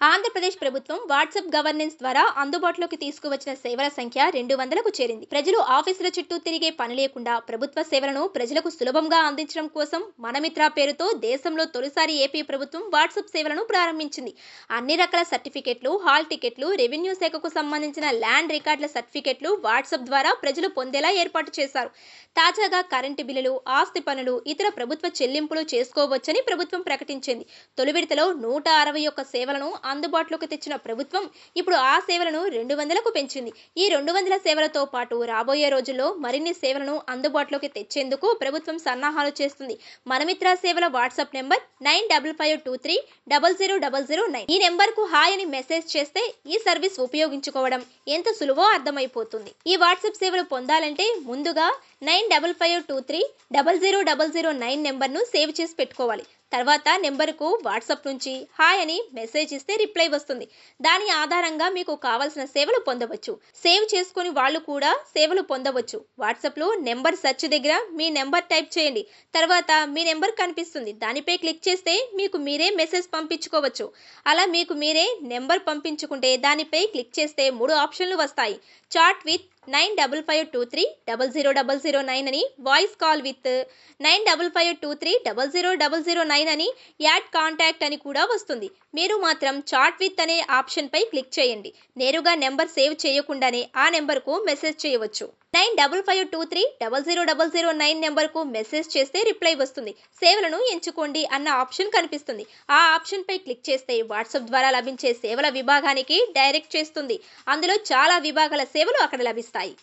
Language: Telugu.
ఆంధ్రప్రదేశ్ ప్రభుత్వం వాట్సాప్ గవర్నెన్స్ ద్వారా అందుబాటులోకి తీసుకువచ్చిన సేవల సంఖ్య 200కు చేరింది. ప్రజలు ఆఫీసుల చుట్టూ తిరిగే పని లేకుండా ప్రభుత్వ సేవలను ప్రజలకు సులభంగా అందించడం కోసం మనమిత్ర పేరుతో దేశంలో తొలిసారి ఏపీ ప్రభుత్వం వాట్సాప్ సేవలను ప్రారంభించింది. అన్ని రకాల సర్టిఫికెట్లు, హాల్ టికెట్లు, రెవెన్యూ శాఖకు సంబంధించిన ల్యాండ్ రికార్డుల సర్టిఫికెట్లు వాట్సాప్ ద్వారా ప్రజలు పొందేలా ఏర్పాటు చేశారు. తాజాగా కరెంటు బిల్లులు, ఆస్తి పన్నులు, ఇతర ప్రభుత్వ చెల్లింపులు చేసుకోవచ్చని ప్రభుత్వం ప్రకటించింది. తొలి విడతలో 161 సేవలను అందుబాటులోకి తెచ్చిన ప్రభుత్వం ఇప్పుడు ఆ సేవలను 200కు పెంచింది. ఈ 200 సేవలతో పాటు రాబోయే రోజుల్లో మరిన్ని సేవలను అందుబాటులోకి తెచ్చేందుకు ప్రభుత్వం సన్నాహాలు చేస్తుంది. మనమిత్ర సేవల వాట్సాప్ నెంబర్ 9552300009. ఈ నెంబర్కు హాయ్ అని మెసేజ్ చేస్తే ఈ సర్వీస్ ఉపయోగించుకోవడం ఎంత సులువో అర్థమైపోతుంది. ఈ వాట్సాప్ సేవలు పొందాలంటే ముందుగా 9552300009 నెంబర్ను సేవ్ చేసి పెట్టుకోవాలి. తర్వాత నెంబర్కు వాట్సాప్ నుంచి హాయ్ అని మెసేజ్ ఇస్తే రిప్లై వస్తుంది. దాని ఆధారంగా మీకు కావాల్సిన సేవలు పొందవచ్చు. సేవ్ చేసుకుని వాళ్ళు కూడా సేవలు పొందవచ్చు. వాట్సాప్లో నెంబర్ సెర్చ్ దగ్గర మీ నెంబర్ టైప్ చేయండి. తర్వాత మీ నెంబర్ కనిపిస్తుంది. దానిపై క్లిక్ చేస్తే మీకు మీరే మెసేజ్ పంపించుకోవచ్చు. అలా మీకు మీరే నెంబర్ పంపించుకుంటే దానిపై క్లిక్ చేస్తే 3 ఆప్షన్లు వస్తాయి. చాట్ విత్ 9552300009 అని, వాయిస్ కాల్ విత్ 9552300009 అని, యాడ్ కాంటాక్ట్ అని కూడా వస్తుంది. మీరు మాత్రం చాట్ విత్ అనే ఆప్షన్ పై క్లిక్ చేయండి. నేరుగా నెంబర్ సేవ్ చేయకుండానే ఆ నెంబర్కు మెసేజ్ చేయవచ్చు. 9552300009 నెంబర్కు మెసేజ్ చేస్తే రిప్లై వస్తుంది. సేవలను ఎంచుకోండి అన్న ఆప్షన్ కనిపిస్తుంది. ఆ ఆప్షన్ పై క్లిక్ చేస్తే వాట్సాప్ ద్వారా లభించే సేవల విభాగానికి డైరెక్ట్ చేస్తుంది. అందులో చాలా విభాగాల సేవలు అక్కడ లభిస్తాయి.